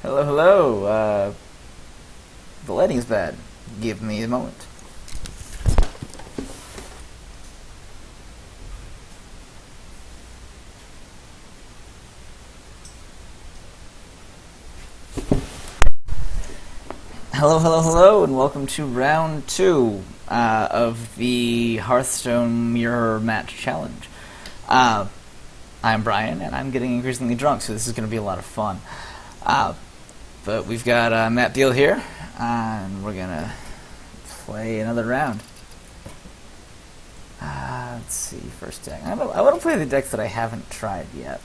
Hello, hello. The lighting's bad. Give me a moment. Hello, hello, hello, and welcome to round 2 of the Hearthstone Mirror Match Challenge. I'm Brian, and I'm getting increasingly drunk, so this is going to be a lot of fun. But we've got Matt Beal here, and we're going to play another round. Let's see, first deck. I want to play the decks that I haven't tried yet.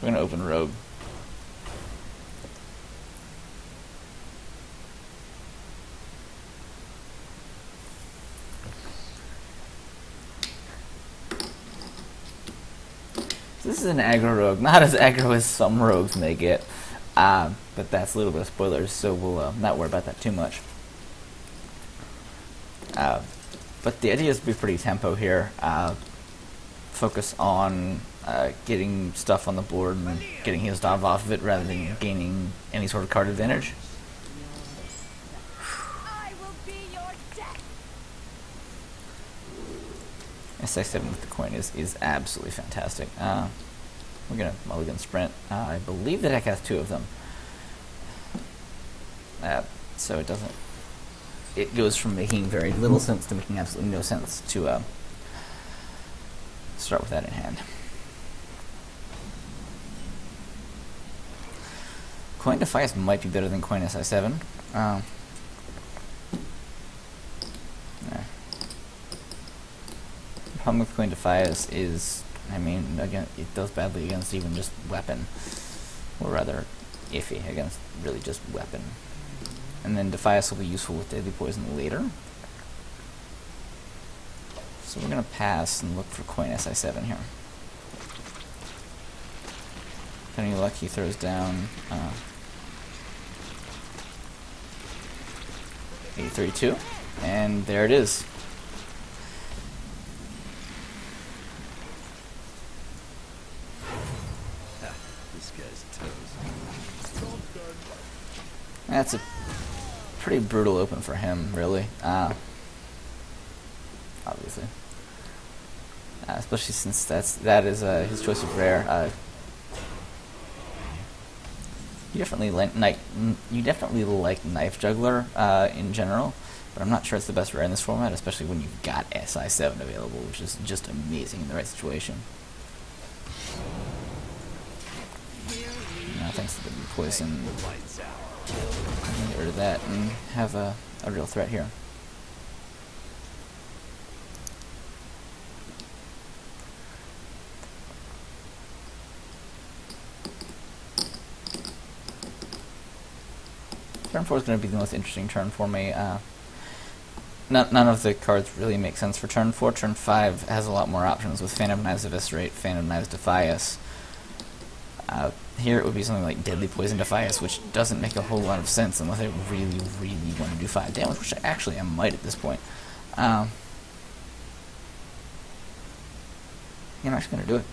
We're going to open Rogue. This is an aggro rogue, not as aggro as some rogues may get, but that's a little bit of spoilers, so we'll not worry about that too much. But the idea is to be pretty tempo here, focus on getting stuff on the board and getting heals off of it rather than gaining any sort of card advantage. SX7 with the coin is absolutely fantastic. We're going to mulligan sprint. I believe the deck has 2 of them. So it doesn't... It goes from making very little sense to making absolutely no sense to start with that in hand. Coin Defiance might be better than Coin SI7. The problem with Coin Defiance is, I mean, again, it does badly against even just weapon, or rather, iffy against really just weapon. And then Defiance will be useful with Deadly Poison later. So we're going to pass and look for Coin SI7 here. If any luck, he throws down 832, and there it is. That's a pretty brutal open for him, really. Obviously, especially since that is his choice of rare. You definitely like Knife Juggler in general, but I'm not sure it's the best rare in this format, especially when you've got SI7 available, which is just amazing in the right situation. Thanks to the poison. Get rid of that and have a real threat here. Turn 4 is going to be the most interesting turn for me. None of the cards really make sense for turn 4. Turn 5 has a lot more options with Phantom Knives Eviscerate, Phantom Knives Defiance. Here it would be something like Deadly Poison Defiance, which doesn't make a whole lot of sense unless I really, really want to do 5 damage, which I might at this point. I'm actually going to do it.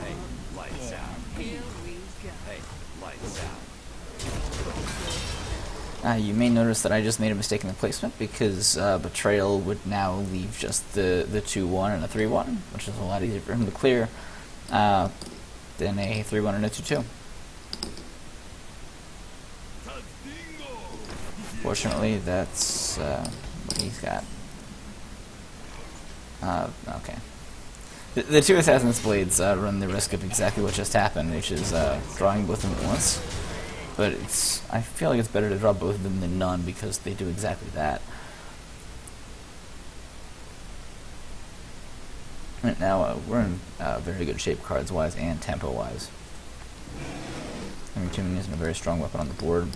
Hey, lights out. Here we go. Hey, lights out. You may notice that I just made a mistake in the placement because Betrayal would now leave just the 2-1 and a 3-1, which is a lot easier for him to clear than a 3-1 and a 2-2. Fortunately, that's what he's got. Okay. The 2 Assassin's Blades run the risk of exactly what just happened, which is drawing both of them at once. But I feel like it's better to draw both of them than none because they do exactly that. Right now, we're in very good shape cards-wise and tempo-wise. Having 2 minions and a very strong weapon on the board.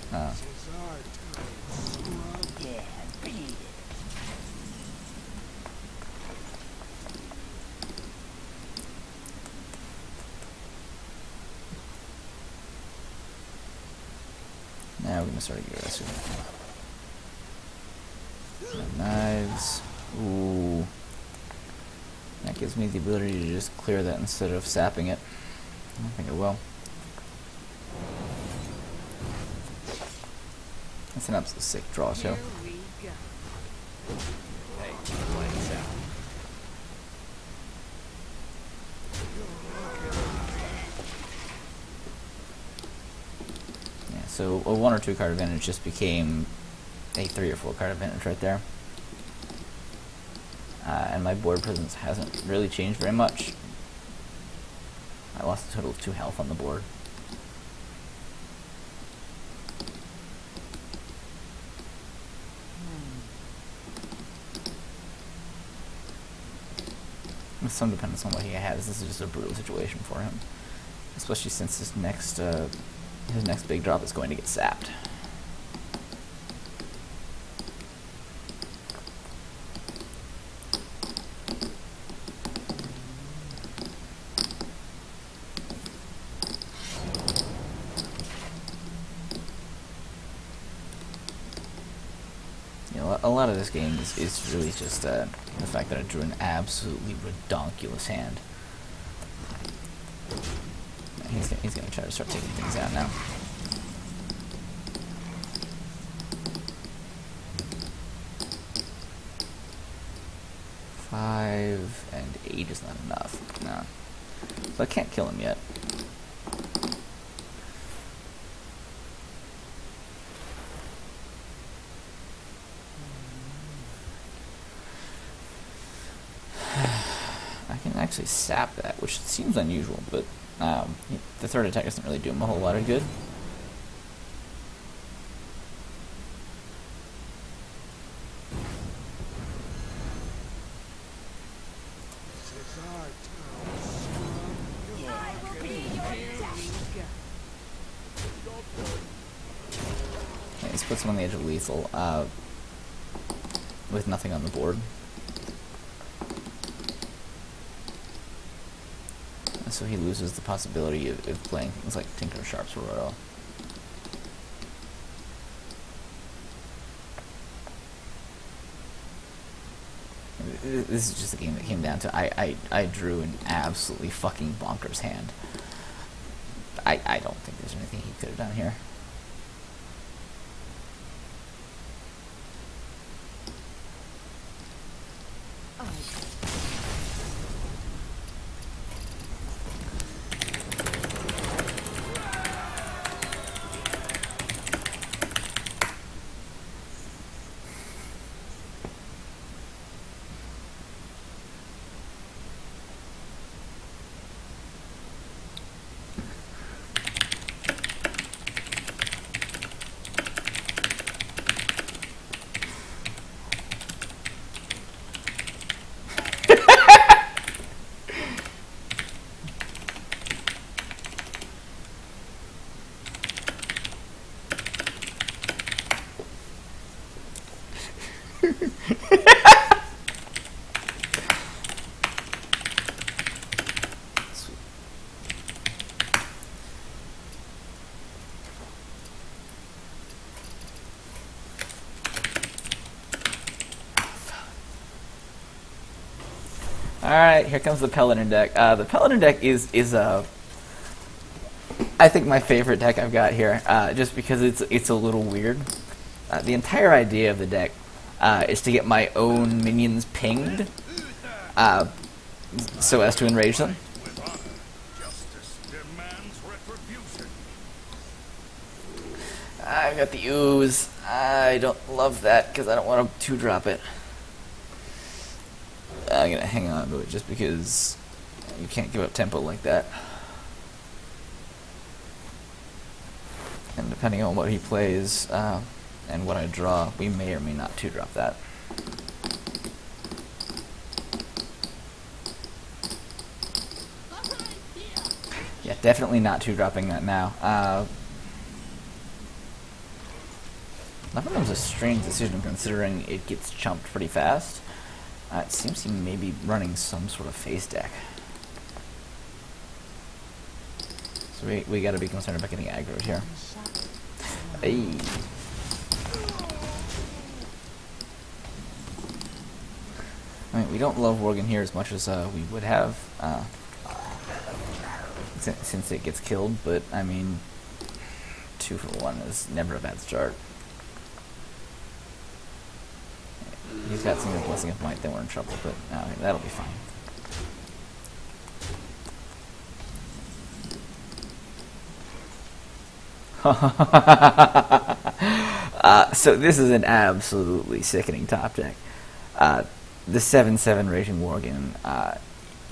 Now we're going to start aggressive. Knives. Ooh. gives me the ability to just clear that instead of sapping it. I don't think it will. That's an absolute sick draw too. Here we go. Hey, lights out. Yeah, so a 1 or 2 card advantage just became a 3 or 4 card advantage right there. And my board presence hasn't really changed very much. I lost a total of 2 health on the board. With some dependence on what he has, this is just a brutal situation for him. Especially since his next big drop is going to get sapped. You know, a lot of this game is really just the fact that I drew an absolutely redonkulous hand. He's gonna try to start taking things out now. Five and 8 is not enough. No. So I can't kill him yet. I can actually sap that, which seems unusual, but the third attack doesn't really do him a whole lot of good. Yeah, this puts him on the edge of lethal with nothing on the board. So he loses the possibility of playing things like Tinker Sharps Royal. This is just a game that came down to I drew an absolutely fucking bonkers hand. I don't think there's anything he could have done here. Alright, here comes the Paladin deck. The Paladin deck is I think my favorite deck I've got here, just because it's a little weird. The entire idea of the deck is to get my own minions pinged, so as to enrage them. I've got the ooze. I don't love that because I don't want to 2-drop it. I'm gonna hang on to it just because you can't give up tempo like that. And depending on what he plays and what I draw, we may or may not 2-drop that. Yeah, definitely not 2-dropping that now. That was a strange decision considering it gets chumped pretty fast. It seems he may be running some sort of face deck. So we gotta be concerned about getting aggroed here. Hey. I mean, we don't love Worgen here as much as we would have, since it gets killed, but, I mean, 2 for 1 is never a bad start. He's got some Blessing of Might, then we're in trouble, but that'll be fine. So this is an absolutely sickening top deck. The 7/7 Raging Worgen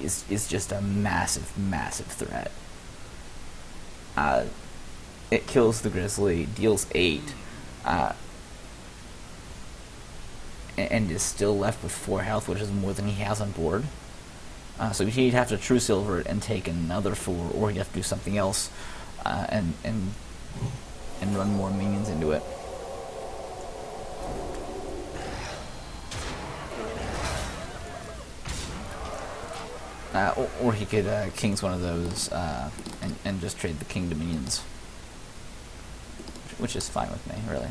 is just a massive, massive threat. It kills the Grizzly, deals 8, and is still left with 4 health, which is more than he has on board. So he'd have to True Silver it and take another 4, or he'd have to do something else, and run more minions into it. Or he could King's one of those and just trade the King to minions, which is fine with me, really.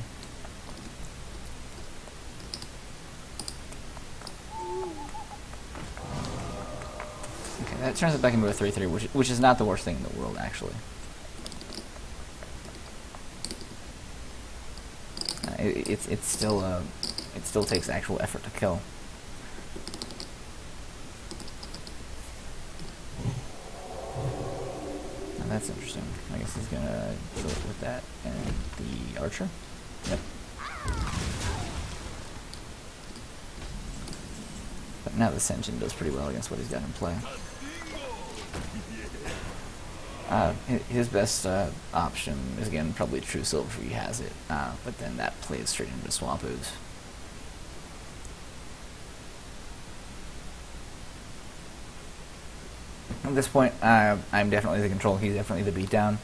Okay, that turns it back into a 3/3, which is not the worst thing in the world, actually. It still takes actual effort to kill. That's interesting. I guess he's gonna kill it with that and the archer. Yep. But now the Ascension does pretty well against what he's got in play. His best option is, again, probably True Silver if he has it, but then that plays straight into Swamp Ooze. At this point, I'm definitely the control, he's definitely the beatdown.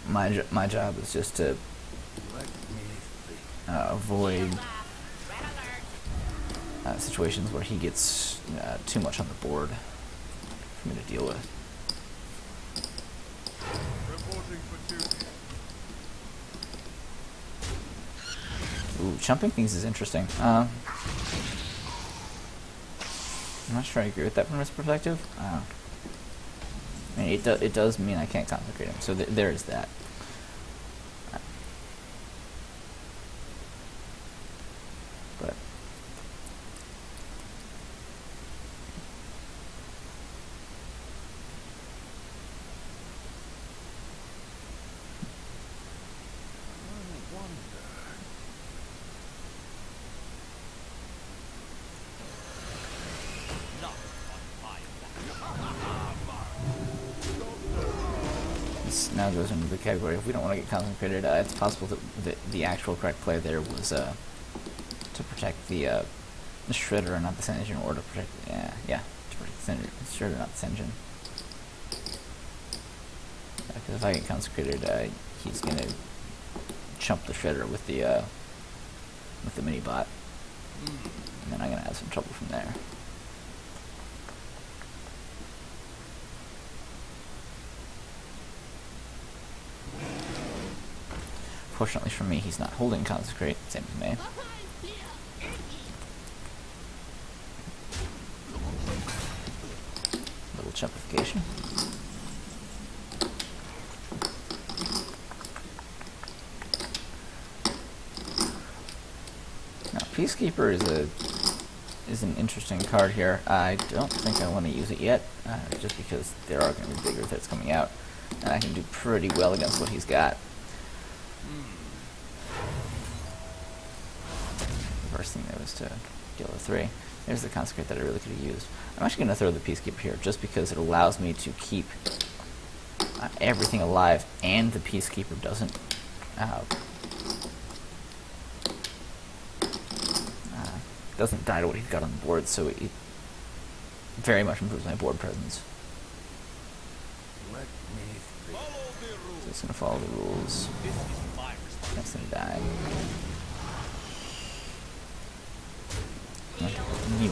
My job is just to avoid situations where he gets too much on the board for me to deal with. Ooh, chumping things is interesting. I'm not sure I agree with that from his perspective. I mean, it does mean I can't consecrate him, so there is that. But this now goes into the category if we don't want to get consecrated. It's possible that the actual correct play there was to protect the Shredder and not the Senjin, or to protect to protect the Shredder, not the Senjin. Because if I get consecrated, he's gonna chump the Shredder with the mini bot, and then I'm gonna have some trouble from there. Fortunately for me, he's not holding Consecrate, same as me. Little chumpification. Now, Peacekeeper is an interesting card here. I don't think I want to use it yet, just because there are going to be bigger threats coming out, and I can do pretty well against what he's got. The first thing there was to deal with 3. There's the Consecrate that I really could have used. I'm actually going to throw the Peacekeeper here, just because it allows me to keep everything alive, and the Peacekeeper doesn't die to what he's got on the board, so it very much improves my board presence. So it's going to follow the rules. That's going to die.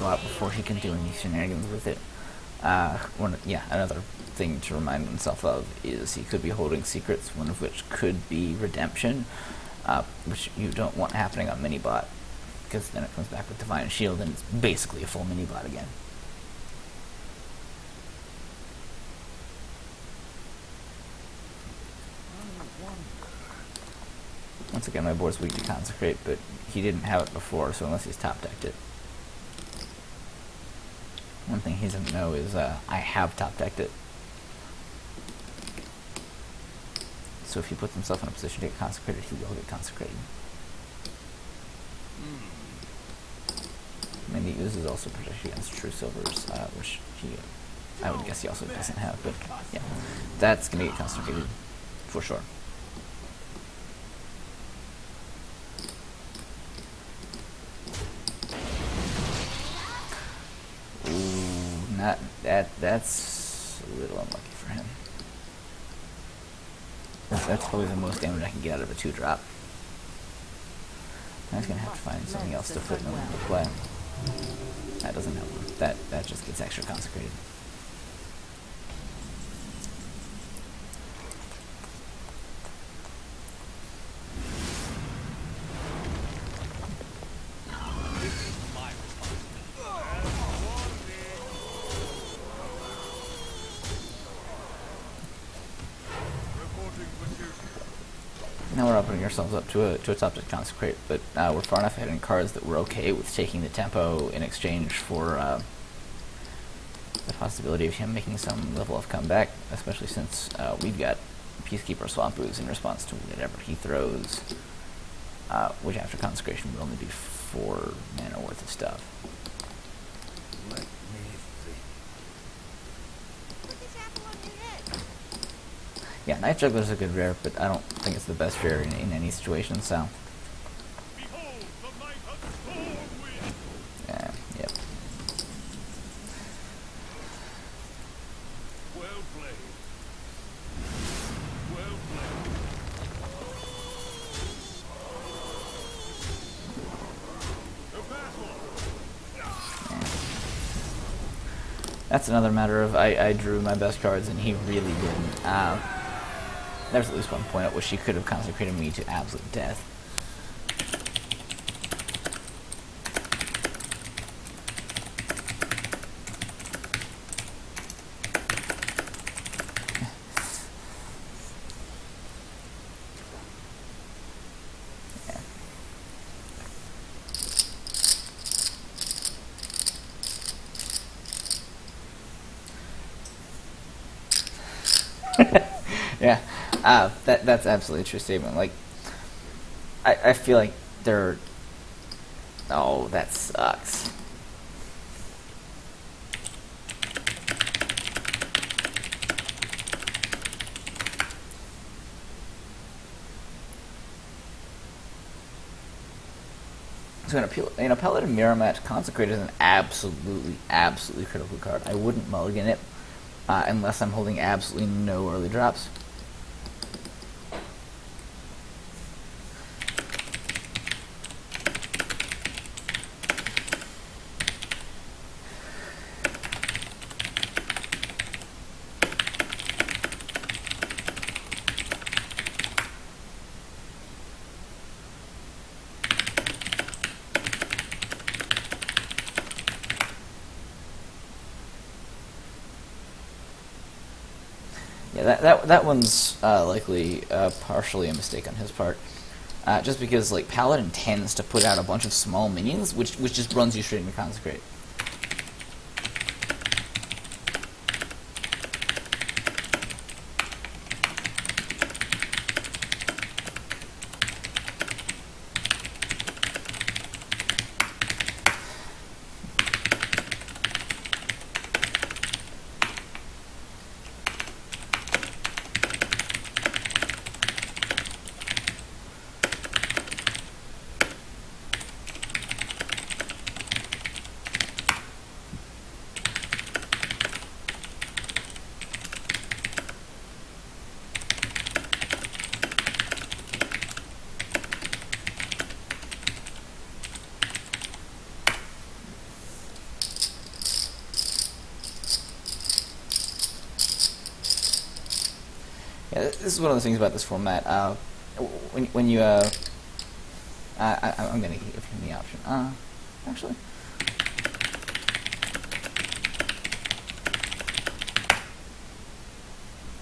Bot before he can do any shenanigans with it. Another thing to remind himself of is he could be holding secrets, one of which could be Redemption, which you don't want happening on Minibot. because then it comes back with Divine Shield, and it's basically a full mini-bot again. Once again, my board's weak to Consecrate, but he didn't have it before, so unless he's top-decked it. One thing he doesn't know is I have top-decked it. So if he puts himself in a position to get Consecrated, he will get Consecrated. I mean, he uses also protection against True Silvers, which I would guess he also doesn't have, but yeah. That's going to get Consecrated, for sure. Ooh, not that. That's a little unlucky for him. That's probably the most damage I can get out of a 2-drop. I'm just gonna have to find something else to put him into play. That doesn't help him. That just gets extra Consecrated. Now we're opening ourselves up to a top to Consecrate, but we're far enough ahead in cards that we're okay with taking the tempo in exchange for the possibility of him making some level of comeback, especially since we've got Peacekeeper Swamp Ooze in response to whatever he throws, which after Consecration would only be 4 mana worth of stuff. Yeah, Knife Juggler's a good rare, but I don't think it's the best rare in any situation, so. Yeah, yep. Well played. Well played. That's another matter of I drew my best cards and he really didn't. There's at least one point at which she could have consecrated me to absolute death. Yeah, that's absolutely a true statement. Like, I feel like they're... Oh, that sucks. So in a Paladin mirror match, Consecrate is an absolutely critical card. I wouldn't mulligan it unless I'm holding absolutely no early drops. Yeah, that one's likely partially a mistake on his part, just because like Paladin tends to put out a bunch of small minions, which just runs you straight into Consecrate. Yeah, this is one of the things about this format. When you I'm gonna give him the option. Actually.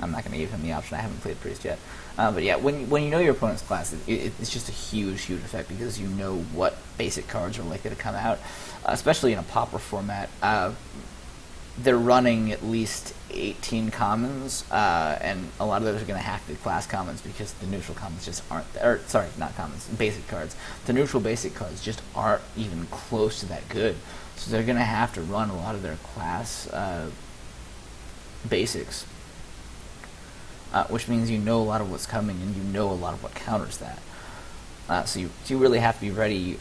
I'm not going to give him the option. I haven't played Priest yet. But yeah, when you know your opponent's class, it's just a huge effect because you know what basic cards are likely to come out. Especially in a Pauper format, they're running at least 18 commons, and a lot of those are going to have to be class commons because the neutral commons just aren't, or sorry, not commons, basic cards. The neutral basic cards just aren't even close to that good. So they're going to have to run a lot of their class basics. Which means you know a lot of what's coming and you know a lot of what counters that. So you really have to be ready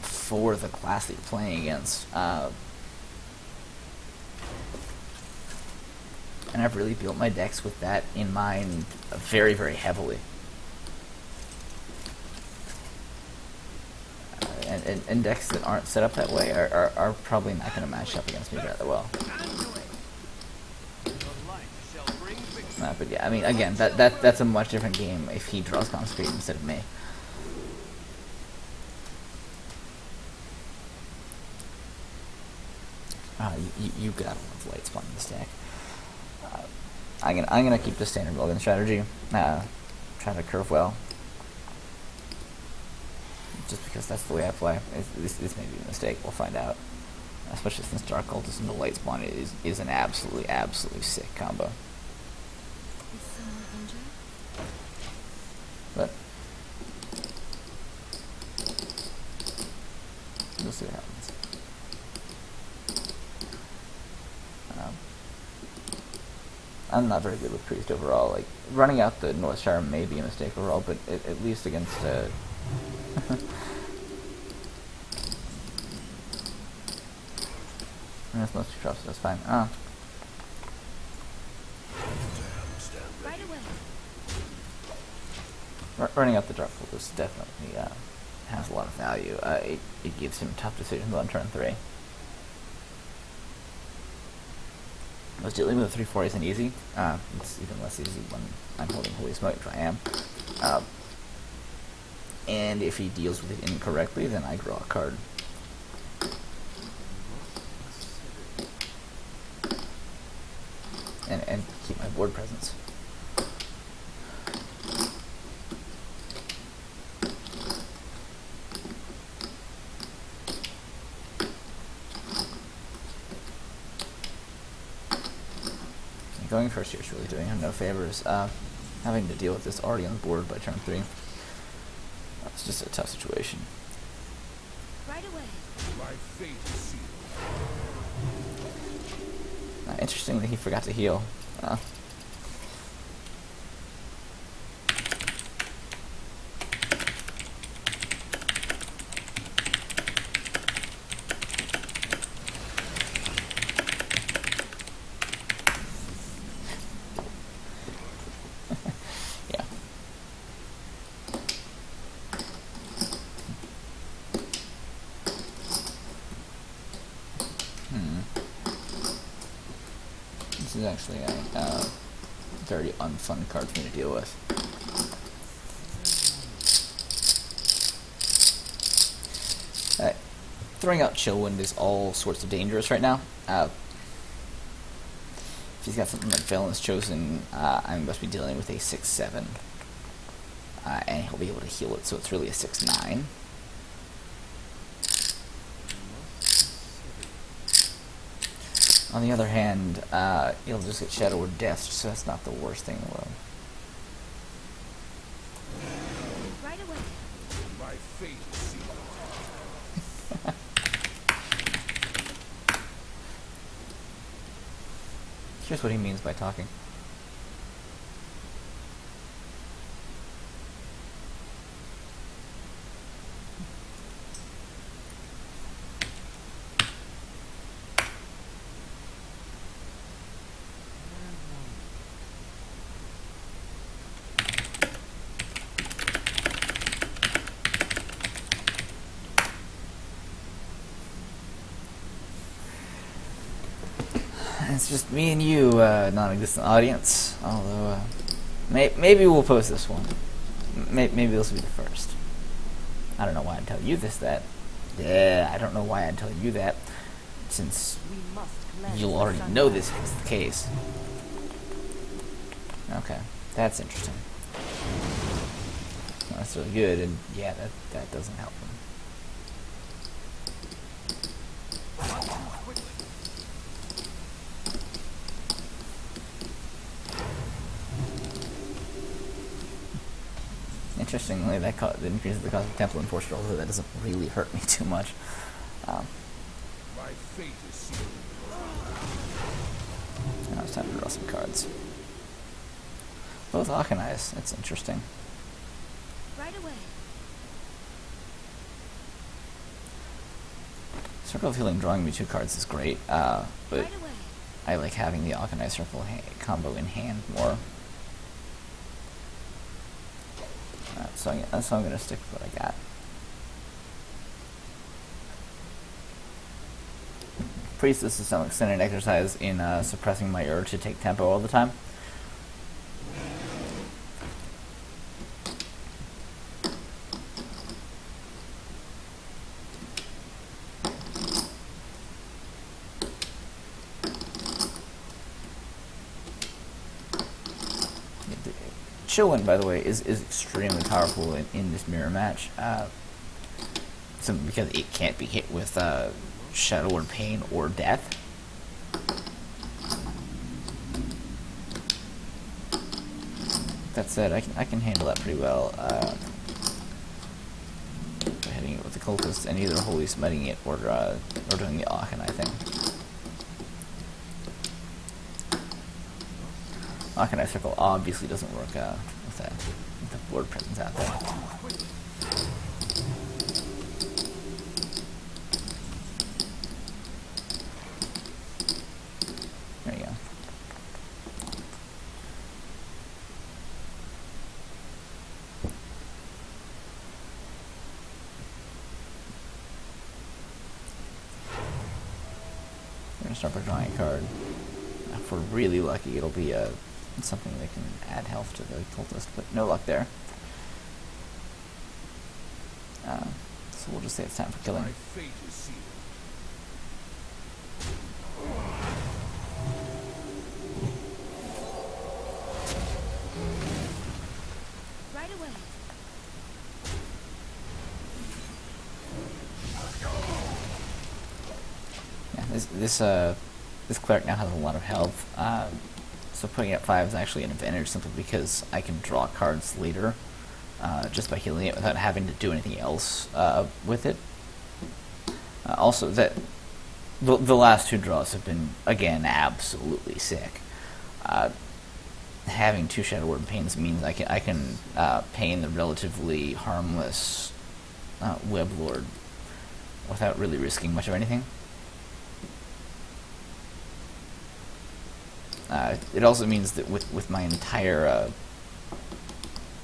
for the class that you're playing against. And I've really built my decks with that in mind very, very heavily. And decks that aren't set up that way are probably not going to match up against me rather well. But yeah, I mean, again, that's a much different game if he draws Consecrate instead of me. You got a lot of light spawn in this deck. I'm gonna keep the standard Mulligan strategy. Try to curve well, just because that's the way I play. This may be a mistake. We'll find out. Especially since Dark Cultist into light spawn is an absolutely sick combo. But we'll see what happens. I'm not very good with Priest overall. Like, running out the Northshire may be a mistake overall, but at least against that's mostly drops, so that's fine. Running out the Dark Cultist definitely has a lot of value. It gives him tough decisions on turn 3. I was dealing with a 3/4 isn't easy. It's even less easy when I'm holding Holy Smoke, which I am. And if he deals with it incorrectly, then I draw a card. And keep my board presence. Going first here is really doing him no favors. Having to deal with this already on the board by turn 3. It's just a tough situation. Right away. My fate is sealed. Interesting that he forgot to heal. This is actually a very unfun card for me to deal with. Throwing out Chillwind is all sorts of dangerous right now. If he's got something like Felon's Chosen, I'm going to be dealing with a 6/7. And he'll be able to heal it, so it's really a 6/9. On the other hand, he'll just get Shadow or Death, so that's not the worst thing in the world. Right away. My fate is sealed. Here's what he means by talking. It's just me and you, non-existent audience. Although, maybe we'll post this one. Maybe this will be the first. I don't know why I'd tell you that. Yeah, I don't know why I'd tell you that, since you'll already know this is the case. Okay, that's interesting. Not necessarily good, and yeah, that doesn't help him. Interestingly, that increases the cost of temple and force rolls, so that doesn't really hurt me too much. My fate is sealed. Now it's time to draw some cards. Both Arcanized, that's interesting. Right away. Circle of Healing drawing me 2 cards is great, but Right away. I like having the Arcanized Circle combo in hand more. So I'm going to stick with what I got. Priestess is some extended exercise in suppressing my urge to take tempo all the time. Shaman, by the way, is extremely powerful in this mirror match. Simply because it can't be hit with Shadow or Pain or Death. That said, I can handle that pretty well. Hitting it with the cultist and either Holy Smiting it or doing the Arcanine thing. Arcanine Circle obviously doesn't work with the board presence out there. There you go. We're gonna start by drawing a card. If we're really lucky, it'll be something that can add health to the cultist, but no luck there. So we'll just say it's time for killing. My fate is sealed. Right away. Yeah, this cleric now has a lot of health. So putting it at 5 is actually an advantage simply because I can draw cards later just by healing it without having to do anything else with it. Also, that the last 2 draws have been, again, absolutely sick. Having 2 Shadow Word Pains means I can pain the relatively harmless Web Lord without really risking much of anything. It also means that with my entire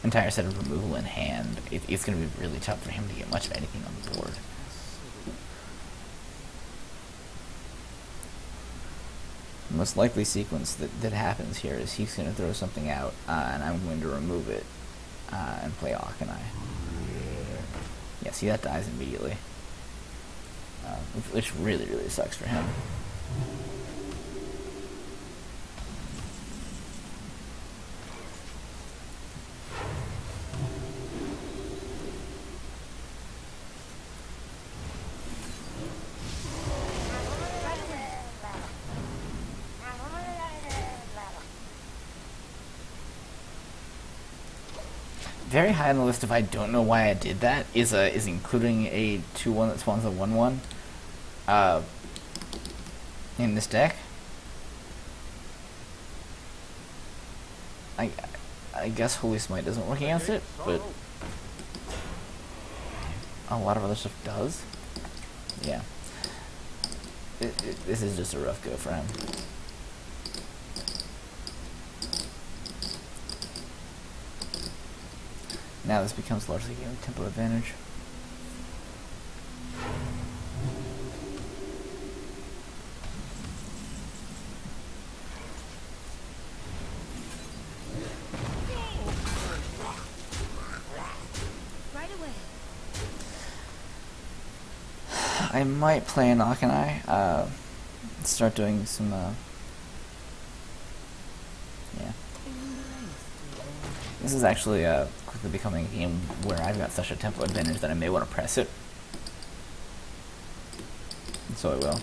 set of removal in hand, it's going to be really tough for him to get much of anything on the board. The most likely sequence that happens here is he's going to throw something out, and I'm going to remove it and play Arcanine. Yeah, see, that dies immediately, which really, really sucks for him. Very high on the list of I don't know why I did that is including a 2/1 that spawns a 1/1 in this deck. I guess Holy Smite doesn't work against it, but a lot of other stuff does. Yeah. This is just a rough go for him. Now this becomes largely a tempo advantage. Right away. I might play an Akanai. Start doing some. Yeah. This is actually quickly becoming a game where I've got such a tempo advantage that I may want to press it. And so I will.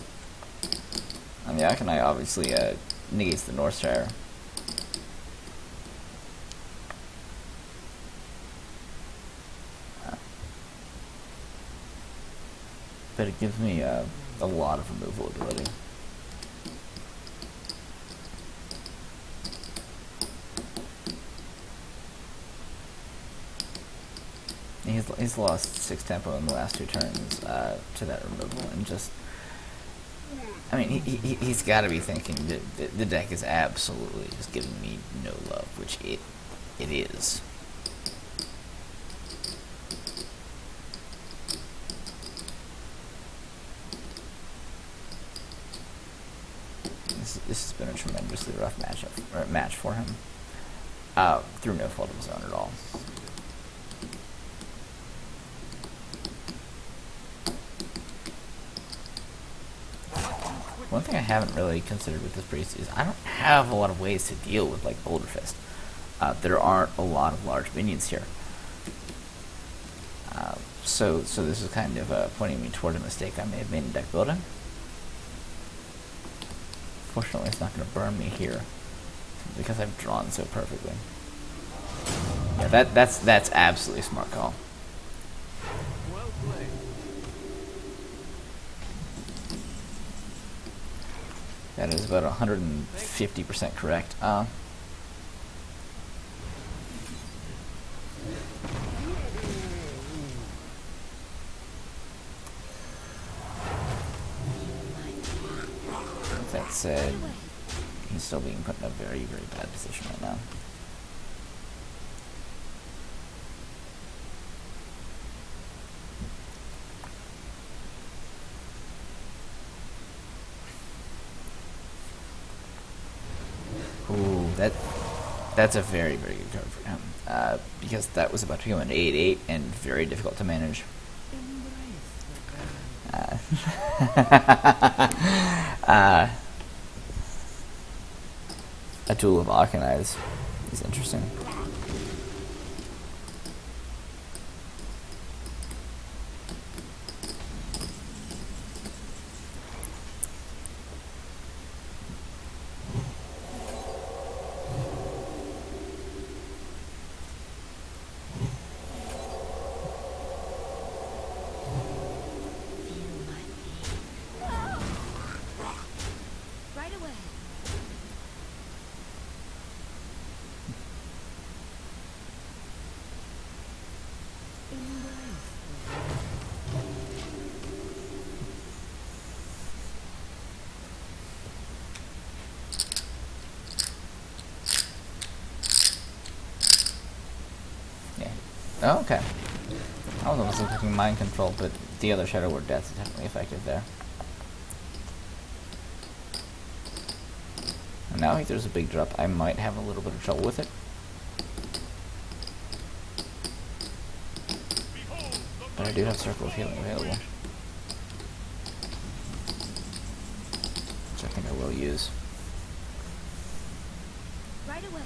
And the Akanai obviously negates the Northshire. But it gives me a lot of removal ability. He's lost 6 tempo in the last 2 turns to that removal, and just, I mean, he's got to be thinking that the deck is absolutely just giving me no love, which it is. This has been a tremendously rough match for him, through no fault of his own at all. One thing I haven't really considered with this priest is I don't have a lot of ways to deal with like Boulder Fist. There aren't a lot of large minions here. So this is kind of pointing me toward a mistake I may have made in deck building. Fortunately, it's not going to burn me here because I've drawn so perfectly. Yeah, that's absolutely a smart call. Well played. That is about 150% correct. That said, he's still being put in a very, very bad position right now. Ooh, that's a very, very good card for him. Because that was about to go into 8/8 and very difficult to manage. A duel of Akanai is interesting. Right away. Yeah. Oh, okay. I was almost expecting mind control, but the other Shadow Word Death is definitely effective there. And now if there's a big drop, I might have a little bit of trouble with it. But I do have Circle of Healing available, which I think I will use. Right away.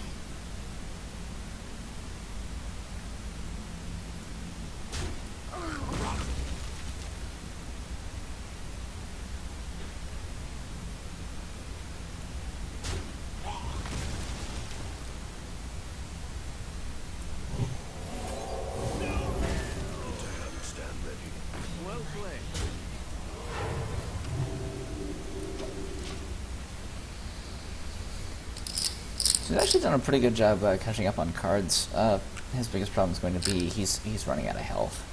Well played. So he's actually done a pretty good job catching up on cards. His biggest problem is going to be he's running out of health.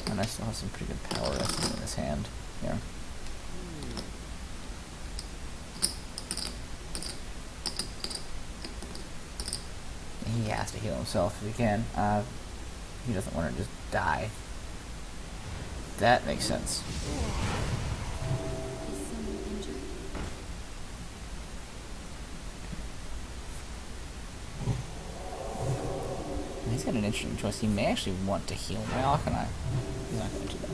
And I still have some pretty good power resting in his hand here. He has to heal himself if he can. He doesn't want to just die. That makes sense. Is someone injured? He's got an interesting choice. He may actually want to heal my Arcanine. He's not going to do that.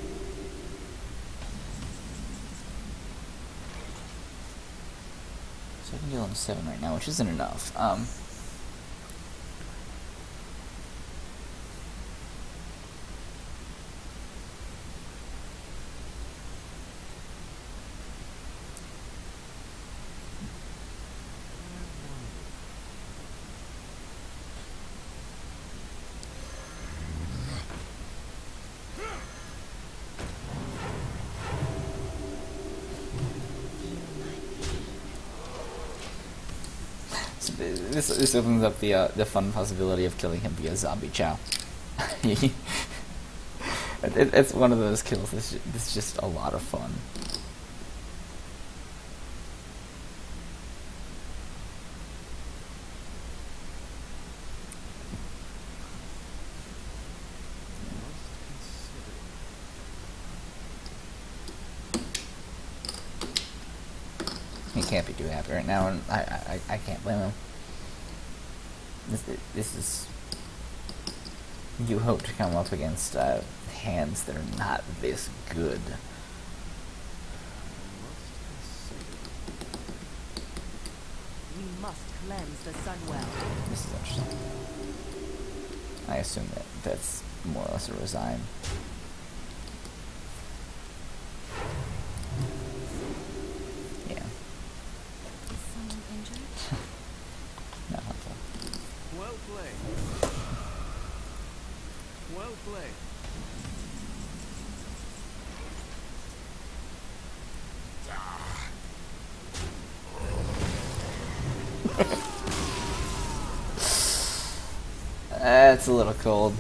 So I can deal him 7 right now, which isn't enough. So this opens up the fun possibility of killing him via zombie chow. It's one of those kills that's just a lot of fun. He can't be too happy right now, and I can't blame him. This is... You hope to come up against hands that are not this good. We must cleanse the Sunwell. This is interesting. I assume that's more or less a resign. Yeah. Is someone injured? No, not so. Well played. Well played. That's a little cold.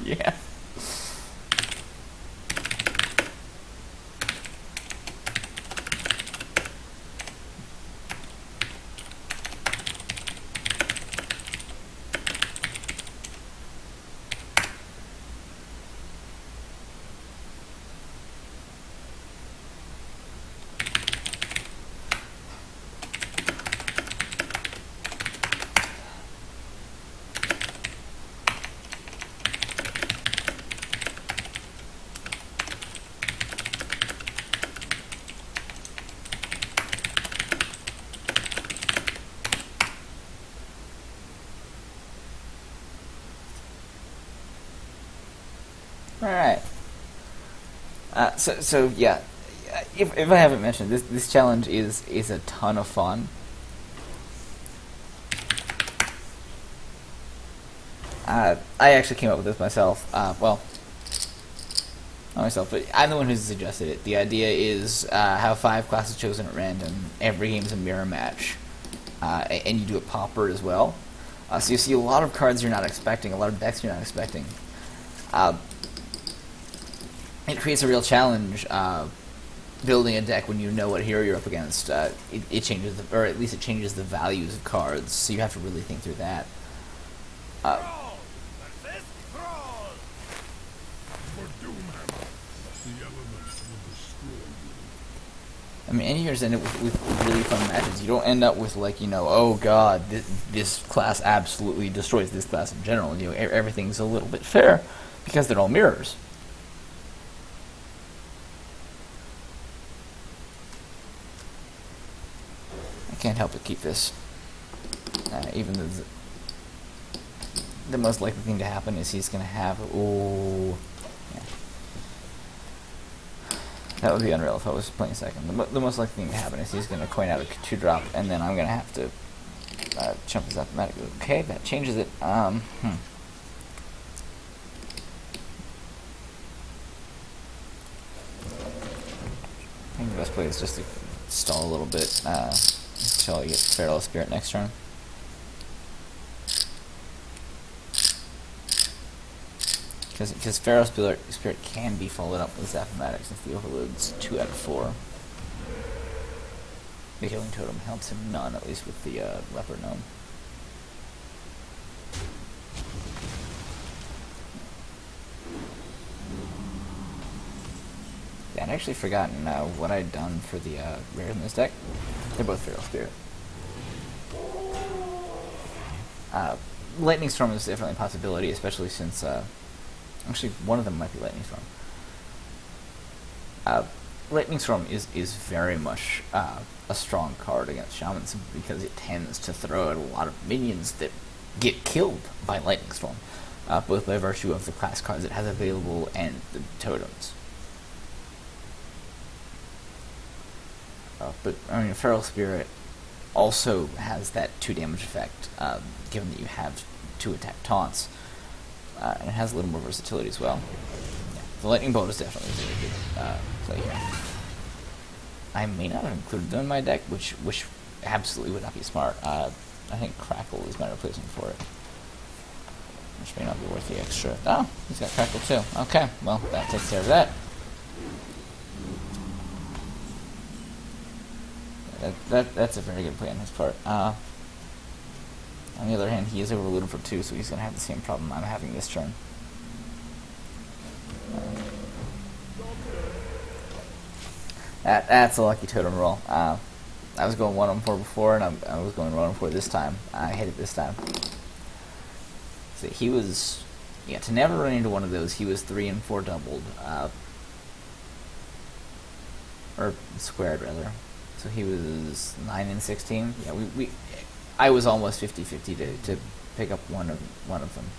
Yeah. All right. So yeah, if I haven't mentioned this challenge is a ton of fun. I actually came up with this myself. Well, not myself, but I'm the one who suggested it. The idea is have 5 classes chosen at random. Every game's a mirror match, and you do it pauper as well. So you see a lot of cards you're not expecting, a lot of decks you're not expecting. It creates a real challenge building a deck when you know what hero you're up against. It changes, or at least it changes the values of cards, so you have to really think through that. Thrall! Persist, Thrall! For Doomhammer, the elements will destroy you. I mean, and you just end up with really fun matches. You don't end up with, like, you know, oh god, this class absolutely destroys this class in general. You know, everything's a little bit fair because they're all mirrors. I can't help but keep this. Even though the most likely thing to happen is he's going to have... Ooh. Yeah. That would be unreal if I was playing second. The most likely thing to happen is he's going to coin out a 2-drop, and then I'm going to have to jump his automatic. Okay, that changes it. think the best play is just to stall a little bit until I get Feral Spirit next turn. Because Feral Spirit can be followed up with Zaphomatic since the Overload's 2 out of 4. The Healing Totem helps him none, at least with the Leper Gnome. Yeah, I'd actually forgotten what I'd done for the rare in this deck. They're both Feral Spirit. Lightning Storm is definitely a possibility, especially since actually one of them might be Lightning Storm. Lightning Storm is very much a strong card against Shamans because it tends to throw out a lot of minions that get killed by Lightning Storm, both by virtue of the class cards it has available and the totems. But I mean, Feral Spirit also has that 2 damage effect, given that you have 2 attack taunts, and it has a little more versatility as well. Yeah, the Lightning Bolt is definitely a very good play here. I may not have included them in my deck, which absolutely would not be smart. I think Crackle is my replacement for it, which may not be worth the extra. Oh, he's got Crackle too. Okay, well, that takes care of that. That's a very good play on his part. On the other hand, he is overloaded for 2, so he's going to have the same problem I'm having this turn. That's a lucky totem roll. I was going 1-4 before, and I was going 1-4 this time. I hit it this time. So he was, yeah, to never run into one of those, he was 3-4 doubled. Or squared, rather. So he was 9-16. Yeah, I was almost 50-50 to pick up one of them.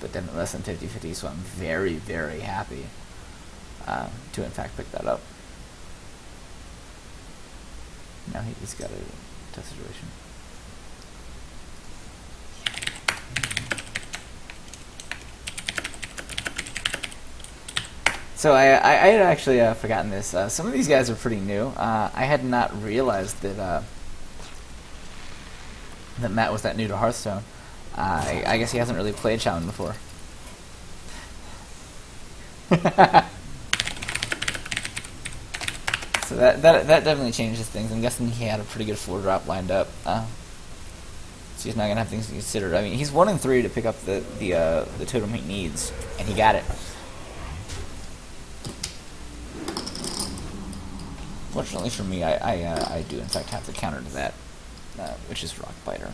But then less than 50-50, so I'm very, very happy to in fact pick that up. Now he's got a tough situation. So I had actually forgotten this. Some of these guys are pretty new. I had not realized that that Matt was that new to Hearthstone. I guess he hasn't really played Shaman before. So that definitely changes things. I'm guessing he had a pretty good 4-drop lined up. So he's not gonna have things to consider. I mean, he's 1-3 to pick up the totem he needs, and he got it. Fortunately for me, I do in fact have the counter to that, which is Rock Biter.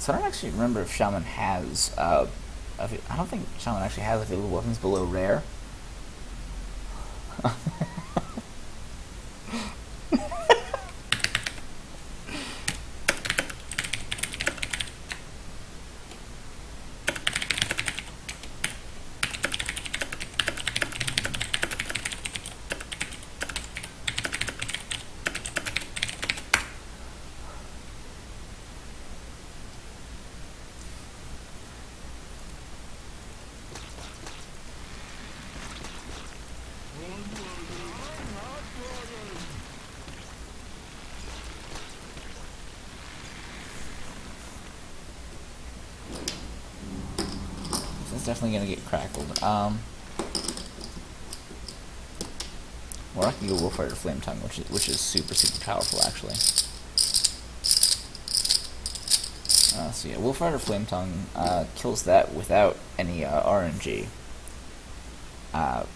So I don't actually remember if Shaman has, I don't think Shaman actually has available weapons below rare. It's definitely gonna get crackled. Or I can go Wolfrider Flame Tongue, which is super powerful actually. So yeah, Wolfrider Flame Tongue kills that without any RNG. Oh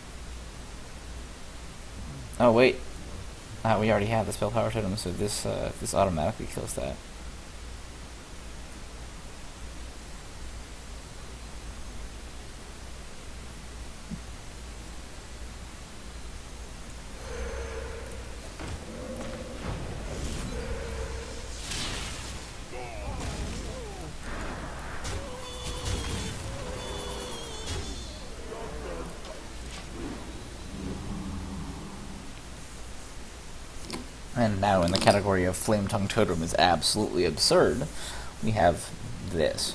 wait, we already have the spell power totem, so this automatically kills that. And now in the category of Flame Tongue Totem is absolutely absurd, we have this.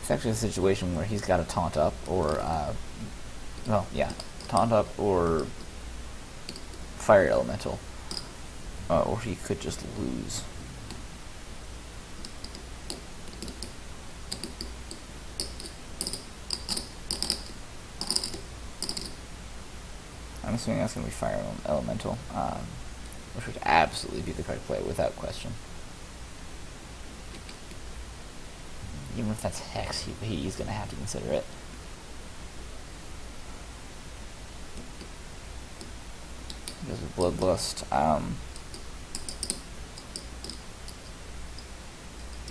It's actually a situation where he's got to taunt up or, taunt up or Fire Elemental. Or he could just lose. I'm assuming that's going to be Fire Elemental, which would absolutely be the correct play without question. Even if that's Hex, he's going to have to consider it. Because of Bloodlust, I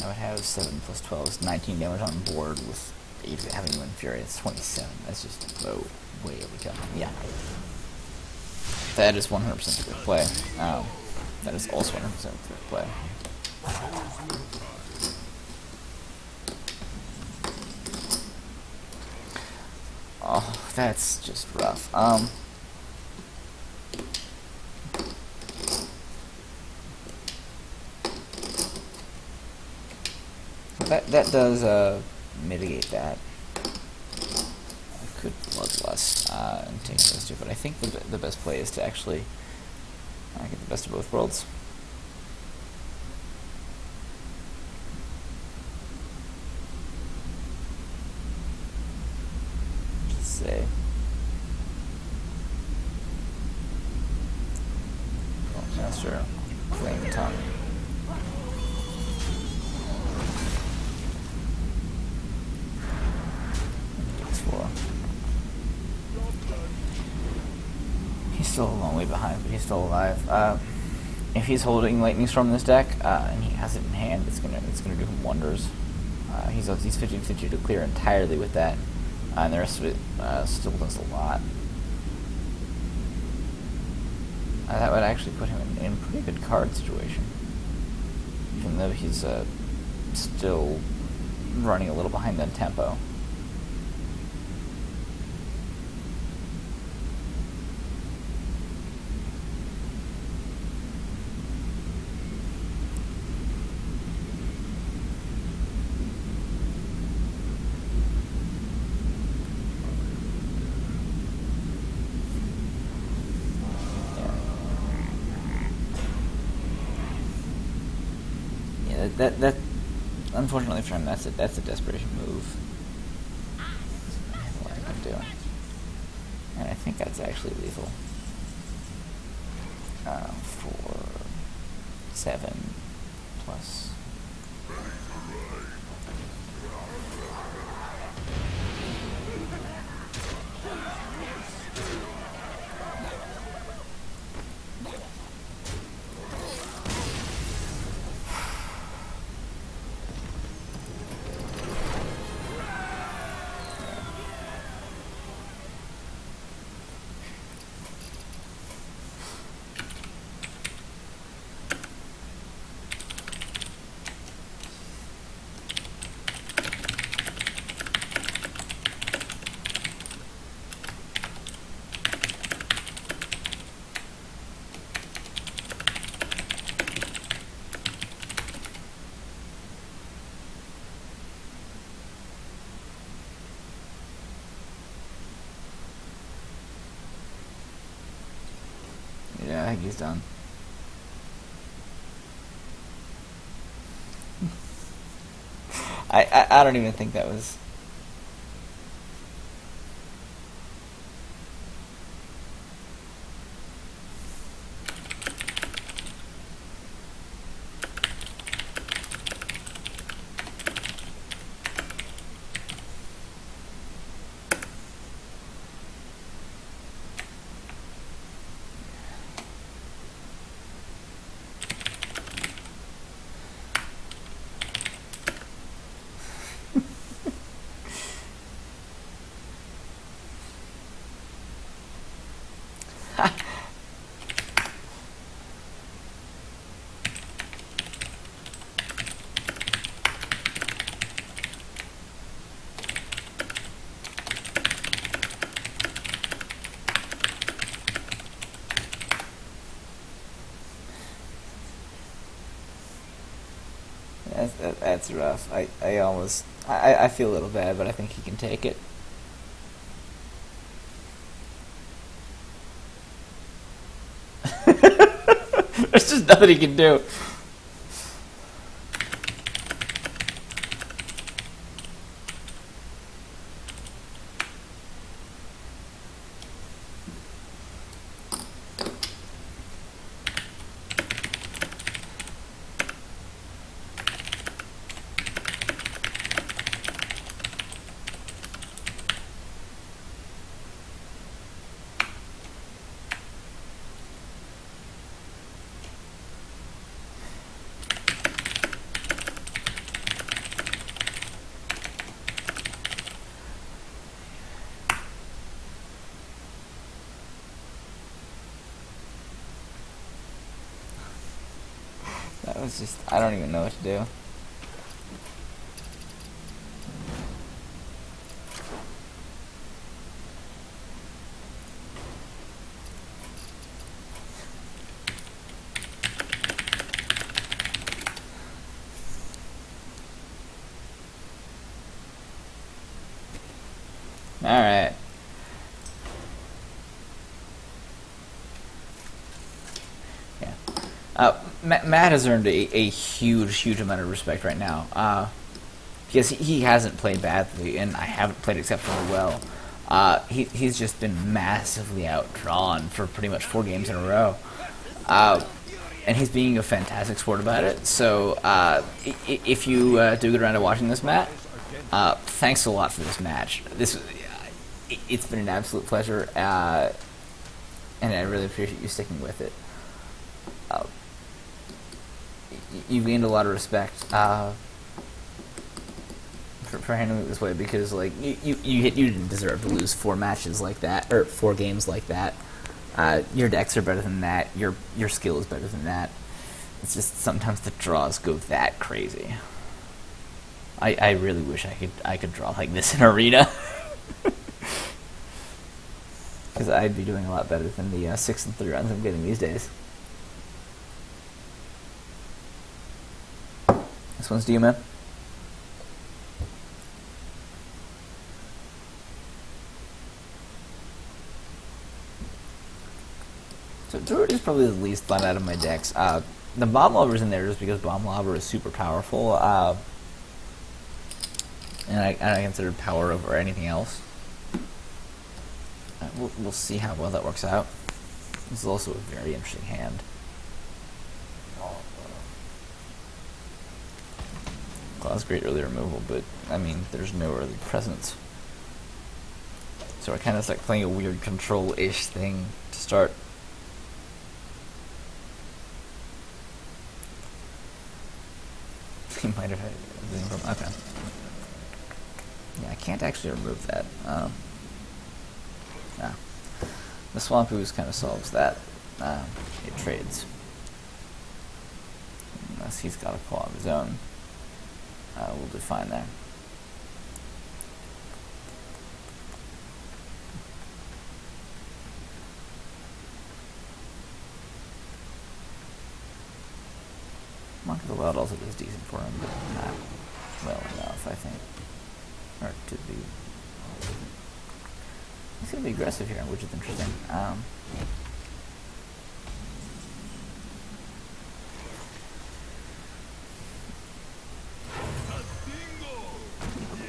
would have 7 plus 12 is 19 damage on board with 8 having Wind Fury. It's 27. That's just way overkill. Yeah. That is 100% the correct play. That is also 100% the correct play. Oh, that's just rough. That does mitigate that. I could Bloodlust and take those two, but I think the best play is to actually get the best of both worlds. Just say. Master, Flame Tongue. He's still a long way behind, but he's still alive. If he's holding Lightning Storm in this deck, and he has it in hand, it's gonna do him wonders. He's 50-50 to clear entirely with that, and the rest of it still does a lot. That would actually put him in a pretty good card situation, even though he's still running a little behind on tempo. That unfortunately for him, that's a desperation move. What I can do, and I think that's actually lethal. For 7 plus. Yeah, I think he's done. I don't even think that was... That's rough. I feel a little bad, but I think he can take it. There's just nothing he can do. That was just, I don't even know what to do. Alright. Yeah. Matt has earned a huge amount of respect right now. Because he hasn't played badly, and I haven't played exceptionally well. He's just been massively outdrawn for pretty much 4 games in a row. And he's being a fantastic sport about it. So, if you do get around to watching this, Matt, thanks a lot for this match. It's been an absolute pleasure, and I really appreciate you sticking with it. You've gained a lot of respect for handling it this way, because like you didn't deserve to lose 4 matches like that, or 4 games like that. Your decks are better than that. Your skill is better than that. It's just sometimes the draws go that crazy. I really wish I could draw like this in Arena. Because I'd be doing a lot better than the 6 and 3 runs I'm getting these days. This one's to you, man. So Druid is probably the least fun out of my decks. The Bomb Lover's in there just because Bomb Lover is super powerful. And I consider power over anything else. We'll see how well that works out. This is also a very interesting hand. Claw's great early removal, but I mean, there's no early presence. So I kind of like playing a weird control-ish thing to start. He might have had everything from. Okay. Yeah, I can't actually remove that. Yeah. The Swamp Ooze kind of solves that. It trades. Unless he's got a claw of his own. We'll do fine there. Monk of the Wild also does decent for him, but not well enough, I think. Or to be... He's going to be aggressive here, which is interesting.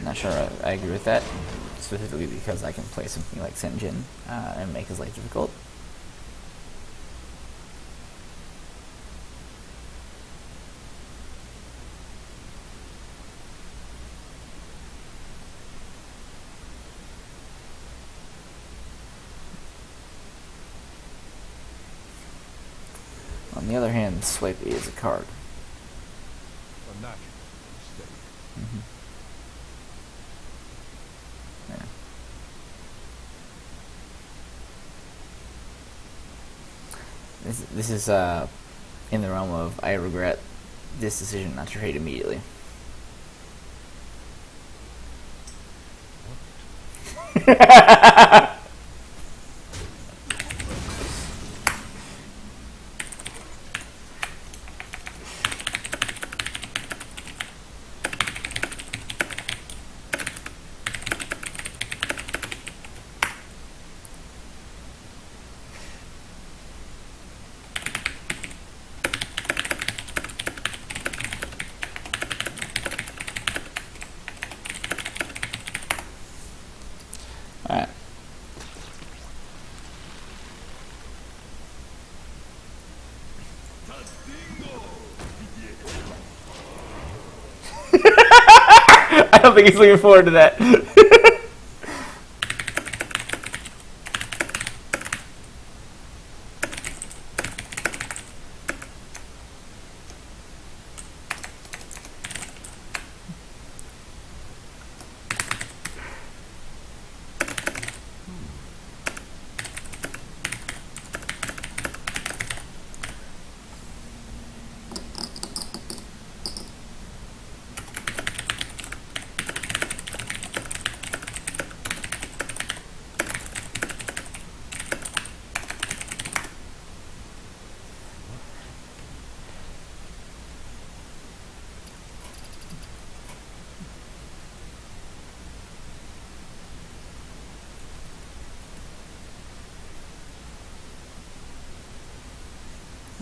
Not sure I agree with that, specifically because I can play something like Senjin and make his life difficult. On the other hand, Swipe A is a card. A natural mistake. Mm-hmm. This is in the realm of I regret this decision not to trade immediately. I don't think he's looking forward to that.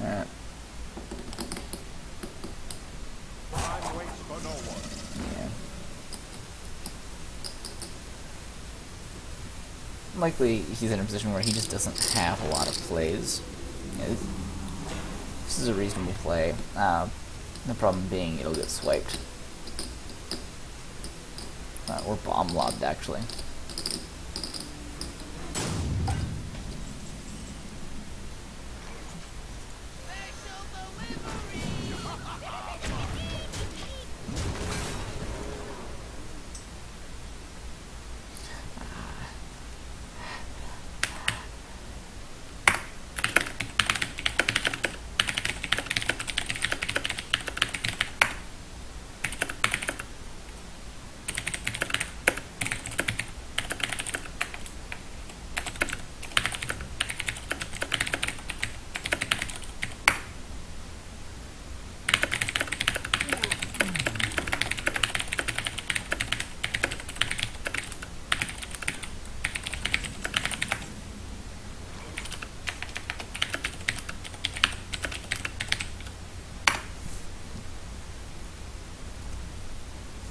Alright. Time waits for no one. Yeah. Likely he's in a position where he just doesn't have a lot of plays. Yeah, this is a reasonable play. The problem being it'll get swiped. Or bomb lobbed, actually.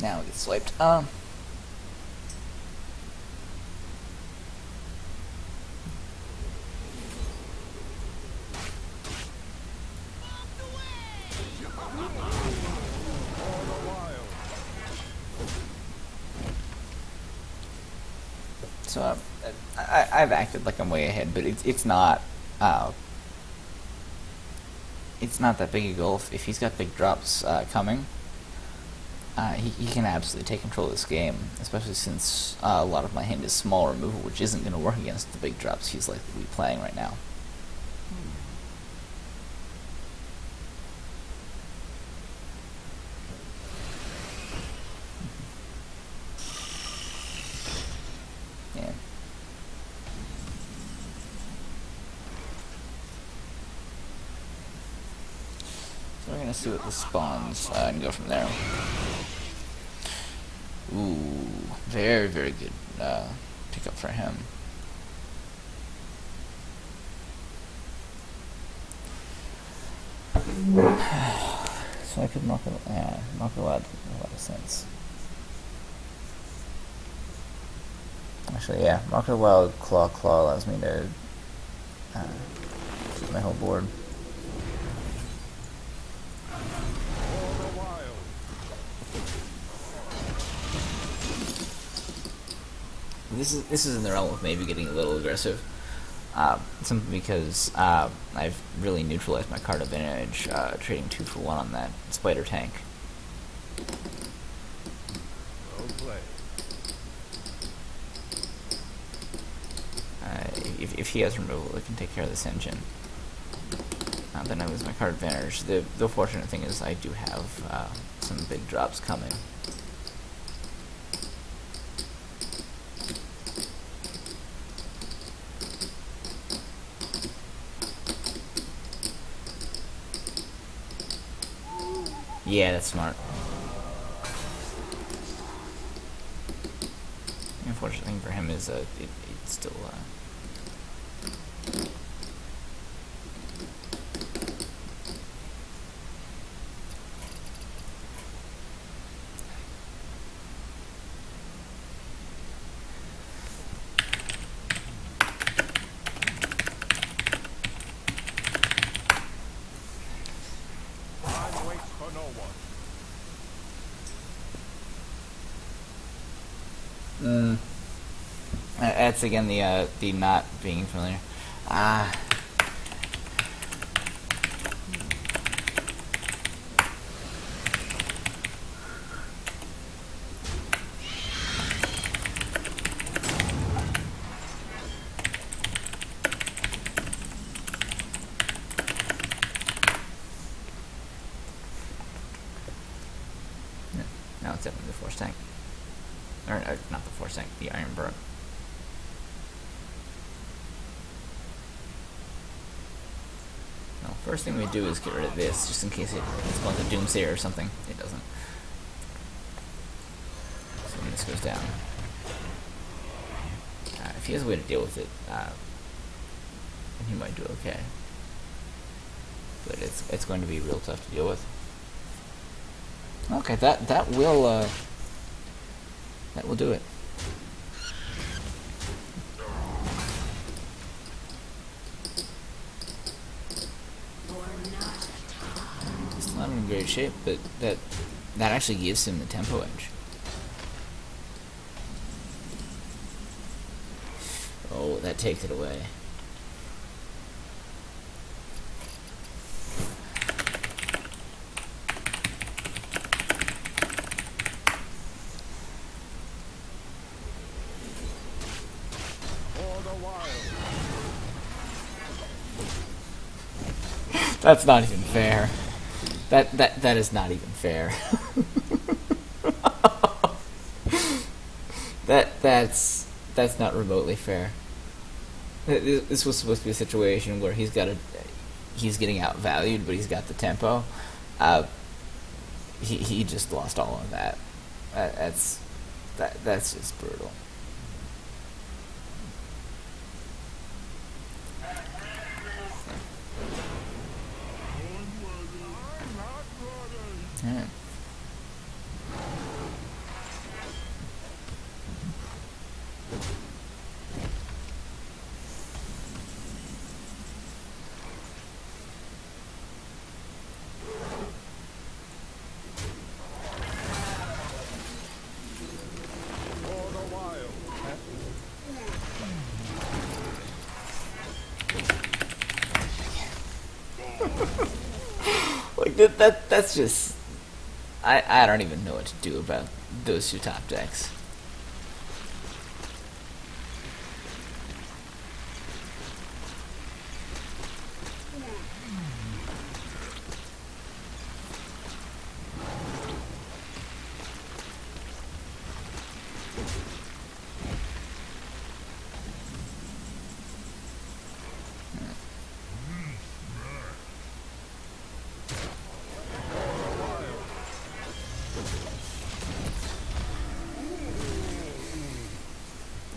Now it gets swiped. So I've acted like I'm way ahead, but it's not that big a goal. If he's got big drops coming, he can absolutely take control of this game, especially since a lot of my hand is small removal, which isn't going to work against the big drops he's likely to be playing right now. Yeah. So we're going to see what this spawns and go from there. Ooh, very, very good pickup for him. So I could knock it a lot of sense. Actually, yeah, Mark of the Wild Claw allows me to keep my whole board. This is in the realm of maybe getting a little aggressive, simply because I've really neutralized my card advantage, trading 2 for 1 on that spider tank. Well played. If he has removal, it can take care of this engine. Then I lose my card advantage. The fortunate thing is I do have some big drops coming. Yeah, that's smart. The unfortunate thing for him is it's still for no one. That's again the not being familiar. Ah. Now it's definitely the force tank. Or not the force tank, the iron burp. No, first thing we do is get rid of this, just in case it's going to Doomsayer or something. It doesn't. So when this goes down. If he has a way to deal with it, then he might do okay. But it's going to be real tough to deal with. Okay, that will do it. It's not in great shape, but that actually gives him the tempo edge. Oh, that takes it away. For the wild. That's not even fair. That is not even fair. That's not remotely fair. This was supposed to be a situation where he's getting outvalued, but he's got the tempo. He just lost all of that. That's just brutal. Yeah. For the wild. Like that's just I don't even know what to do about those two top decks.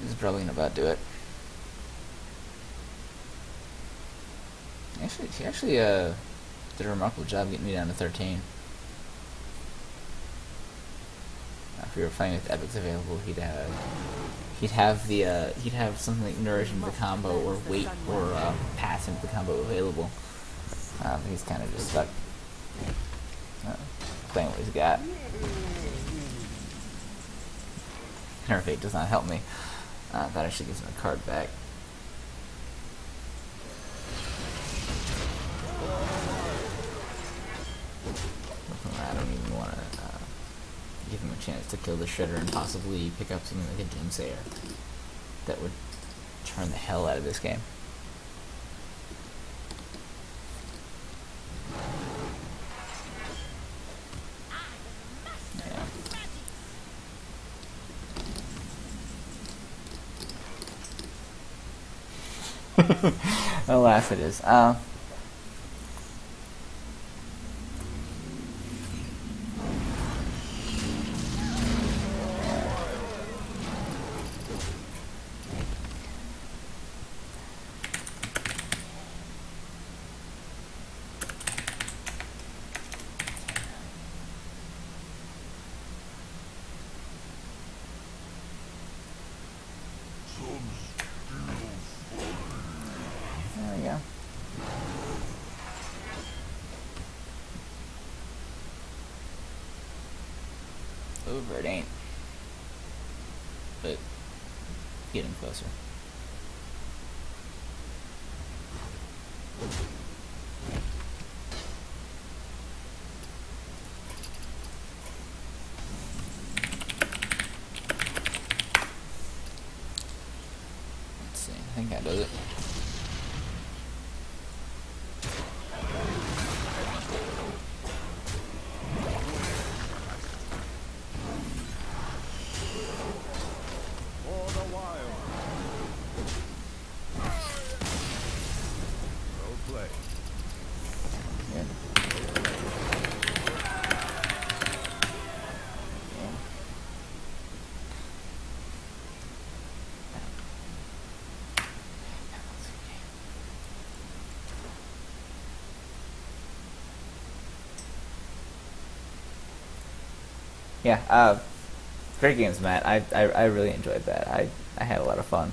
This is probably gonna about do it. He actually did a remarkable job getting me down to 13. If we were playing with epics available, he'd have something like nourish into the combo, or wait, or pass into the combo available. He's kind of just stuck playing what he's got. Interfate does not help me. That actually gives him a card back. I don't even want to give him a chance to kill the Shredder and possibly pick up something like a Doomsayer that would turn the hell out of this game. Yeah. Alas, it is. There we go. over. It ain't. But getting closer. Let's see. I think that does it. For the wild. Well played. Good. Yeah, great games, Matt. I really enjoyed that. I had a lot of fun.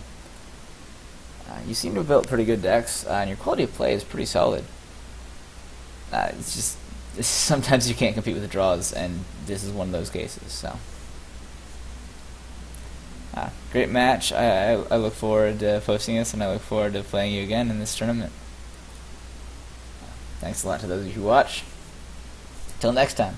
You seem to have built pretty good decks, and your quality of play is pretty solid. It's just sometimes you can't compete with the draws, and this is one of those cases. So, great match. I look forward to posting this, and I look forward to playing you again in this tournament. Thanks a lot to those of you who watch. Till next time.